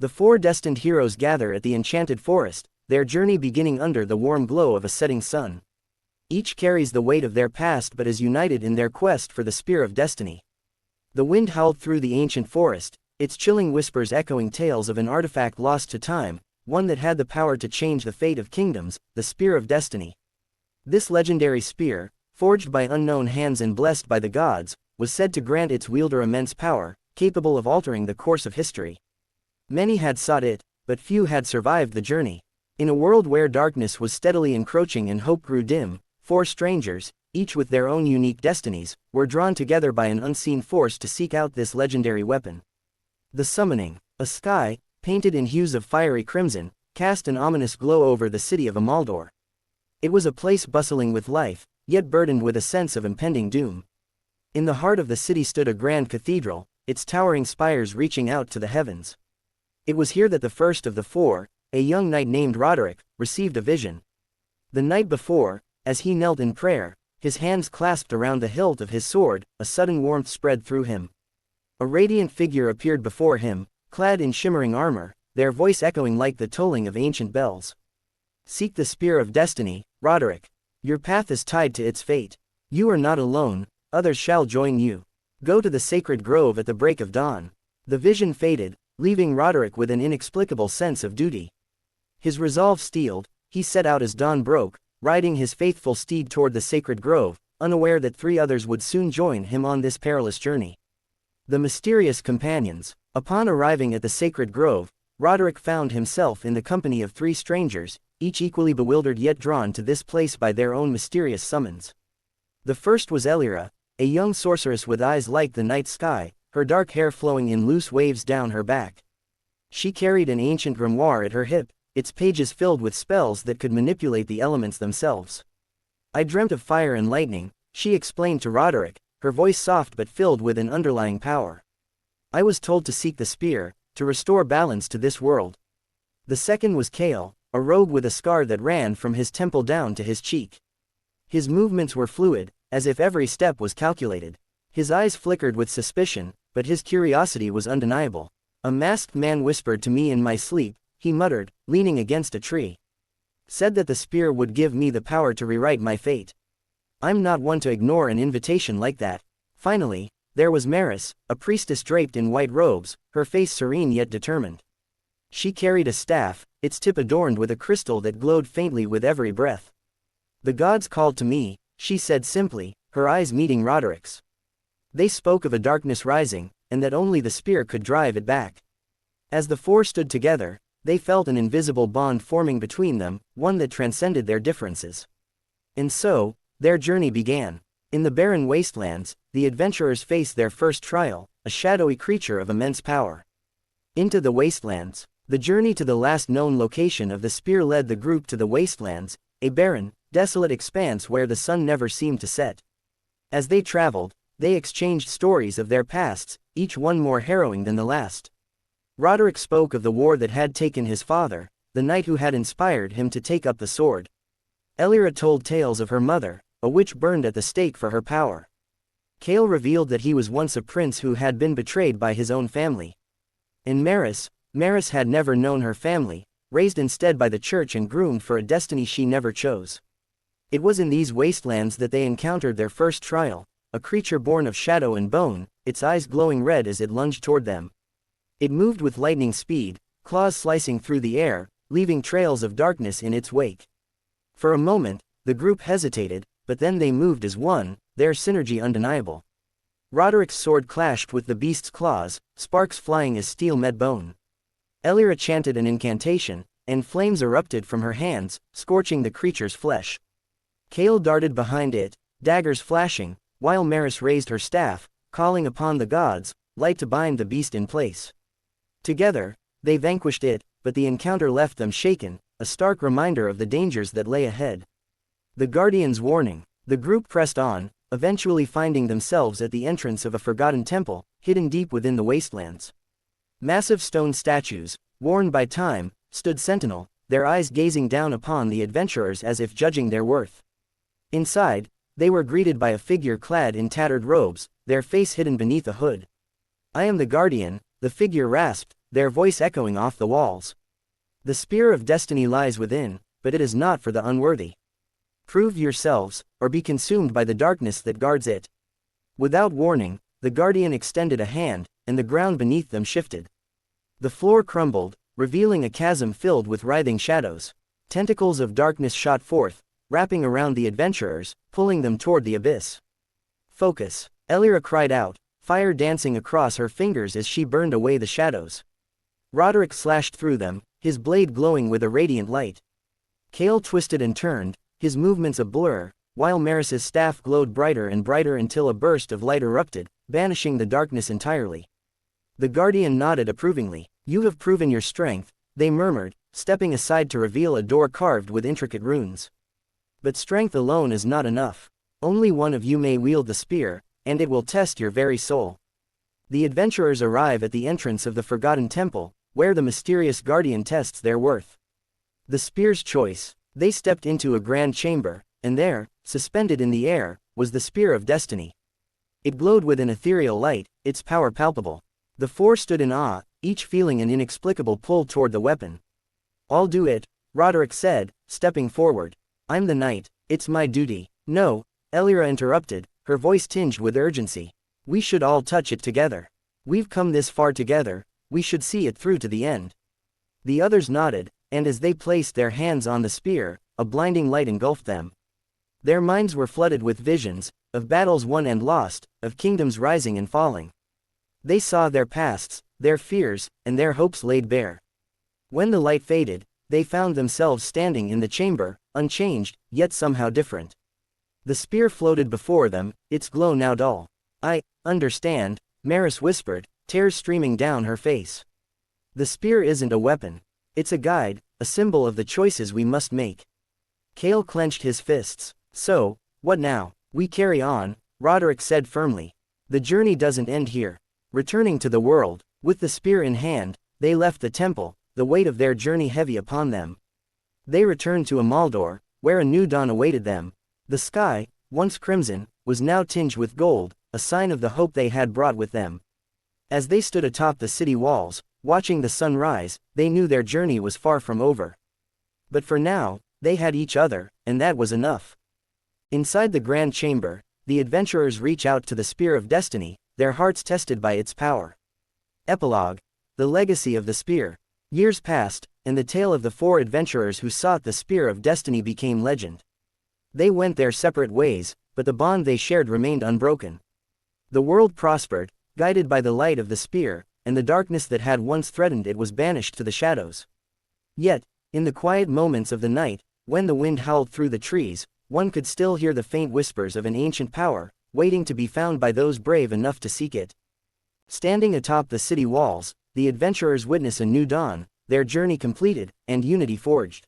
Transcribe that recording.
The four destined heroes gather at the enchanted forest, their journey beginning under the warm glow of a setting sun. Each carries the weight of their past but is united in their quest for the spear of destiny. The wind howled through the ancient forest, its chilling whispers echoing tales of an artifact lost to time, one that had the power to change the fate of kingdoms, the spear of destiny. This legendary spear, forged by unknown hands and blessed by the gods, was said to grant its wielder immense power, capable of altering the course of history. Many had sought it, but few had survived the journey. In a world where darkness was steadily encroaching and hope grew dim, four strangers, each with their own unique destinies, were drawn together by an unseen force to seek out this legendary weapon. The summoning. A sky, painted in hues of fiery crimson, cast an ominous glow over the city of Amaldor. It was a place bustling with life, yet burdened with a sense of impending doom. In the heart of the city stood a grand cathedral, its towering spires reaching out to the heavens. It was here that the first of the four, a young knight named Roderick, received a vision. The night before, as he knelt in prayer, his hands clasped around the hilt of his sword, a sudden warmth spread through him. A radiant figure appeared before him, clad in shimmering armor, their voice echoing like the tolling of ancient bells. "Seek the spear of destiny, Roderick. Your path is tied to its fate. You are not alone, others shall join you. Go to the sacred grove at the break of dawn." The vision faded, leaving Roderick with an inexplicable sense of duty. His resolve steeled, he set out as dawn broke, riding his faithful steed toward the sacred grove, unaware that three others would soon join him on this perilous journey. The mysterious companions. Upon arriving at the sacred grove, Roderick found himself in the company of three strangers, each equally bewildered yet drawn to this place by their own mysterious summons. The first was Elira, a young sorceress with eyes like the night sky, her dark hair flowing in loose waves down her back. She carried an ancient grimoire at her hip, its pages filled with spells that could manipulate the elements themselves. "I dreamt of fire and lightning," she explained to Roderick, her voice soft but filled with an underlying power. "I was told to seek the spear, to restore balance to this world." The second was Kale, a rogue with a scar that ran from his temple down to his cheek. His movements were fluid, as if every step was calculated. His eyes flickered with suspicion, but his curiosity was undeniable. "A masked man whispered to me in my sleep," he muttered, leaning against a tree. "Said that the spear would give me the power to rewrite my fate. I'm not one to ignore an invitation like that." Finally, there was Maris, a priestess draped in white robes, her face serene yet determined. She carried a staff, its tip adorned with a crystal that glowed faintly with every breath. "The gods called to me," she said simply, her eyes meeting Roderick's. They spoke of a darkness rising, and that only the spear could drive it back. As the four stood together, they felt an invisible bond forming between them, one that transcended their differences. And so, their journey began. In the barren wastelands, the adventurers faced their first trial, a shadowy creature of immense power. Into the wastelands. The journey to the last known location of the spear led the group to the wastelands, a barren, desolate expanse where the sun never seemed to set. As they traveled, they exchanged stories of their pasts, each one more harrowing than the last. Roderick spoke of the war that had taken his father, the knight who had inspired him to take up the sword. Elira told tales of her mother, a witch burned at the stake for her power. Kale revealed that he was once a prince who had been betrayed by his own family. And Maris had never known her family, raised instead by the church and groomed for a destiny she never chose. It was in these wastelands that they encountered their first trial, a creature born of shadow and bone, its eyes glowing red as it lunged toward them. It moved with lightning speed, claws slicing through the air, leaving trails of darkness in its wake. For a moment, the group hesitated, but then they moved as one, their synergy undeniable. Roderick's sword clashed with the beast's claws, sparks flying as steel met bone. Elira chanted an incantation, and flames erupted from her hands, scorching the creature's flesh. Kale darted behind it, daggers flashing, while Maris raised her staff, calling upon the gods, light to bind the beast in place. Together, they vanquished it, but the encounter left them shaken, a stark reminder of the dangers that lay ahead. The Guardian's warning. The group pressed on, eventually finding themselves at the entrance of a forgotten temple, hidden deep within the wastelands. Massive stone statues, worn by time, stood sentinel, their eyes gazing down upon the adventurers as if judging their worth. Inside, they were greeted by a figure clad in tattered robes, their face hidden beneath a hood. "I am the Guardian," the figure rasped, their voice echoing off the walls. The spear of destiny lies within, but it is not for the unworthy. Prove yourselves, or be consumed by the darkness that guards it. Without warning, the guardian extended a hand, and the ground beneath them shifted. The floor crumbled, revealing a chasm filled with writhing shadows. Tentacles of darkness shot forth, wrapping around the adventurers, pulling them toward the abyss. Focus! Elira cried out, fire dancing across her fingers as she burned away the shadows. Roderick slashed through them, his blade glowing with a radiant light. Cale twisted and turned, his movements a blur, while Maris's staff glowed brighter and brighter until a burst of light erupted, banishing the darkness entirely. The Guardian nodded approvingly. You have proven your strength, they murmured, stepping aside to reveal a door carved with intricate runes. But strength alone is not enough. Only one of you may wield the spear, and it will test your very soul. The adventurers arrive at the entrance of the Forgotten Temple, where the mysterious Guardian tests their worth. The spear's choice. They stepped into a grand chamber, and there, suspended in the air, was the Spear of Destiny. It glowed with an ethereal light, its power palpable. The four stood in awe, each feeling an inexplicable pull toward the weapon. I'll do it, Roderick said, stepping forward. I'm the knight, it's my duty. No, Elira interrupted, her voice tinged with urgency. We should all touch it together. We've come this far together, we should see it through to the end. The others nodded, and as they placed their hands on the spear, a blinding light engulfed them. Their minds were flooded with visions, of battles won and lost, of kingdoms rising and falling. They saw their pasts, their fears, and their hopes laid bare. When the light faded, they found themselves standing in the chamber, unchanged, yet somehow different. The spear floated before them, its glow now dull. I understand, Maris whispered, tears streaming down her face. The spear isn't a weapon. It's a guide, a symbol of the choices we must make. Cale clenched his fists. So, what now? We carry on, Roderick said firmly. The journey doesn't end here. Returning to the world, with the spear in hand, they left the temple, the weight of their journey heavy upon them. They returned to Amaldor, where a new dawn awaited them. The sky, once crimson, was now tinged with gold, a sign of the hope they had brought with them. As they stood atop the city walls, watching the sun rise, they knew their journey was far from over. But for now, they had each other, and that was enough. Inside the grand chamber, the adventurers reach out to the Spear of Destiny, their hearts tested by its power. Epilogue. The legacy of the spear. Years passed, and the tale of the four adventurers who sought the Spear of Destiny became legend. They went their separate ways, but the bond they shared remained unbroken. The world prospered, guided by the light of the spear, and the darkness that had once threatened it was banished to the shadows. Yet, in the quiet moments of the night, when the wind howled through the trees, one could still hear the faint whispers of an ancient power, waiting to be found by those brave enough to seek it. Standing atop the city walls, the adventurers witness a new dawn, their journey completed, and unity forged.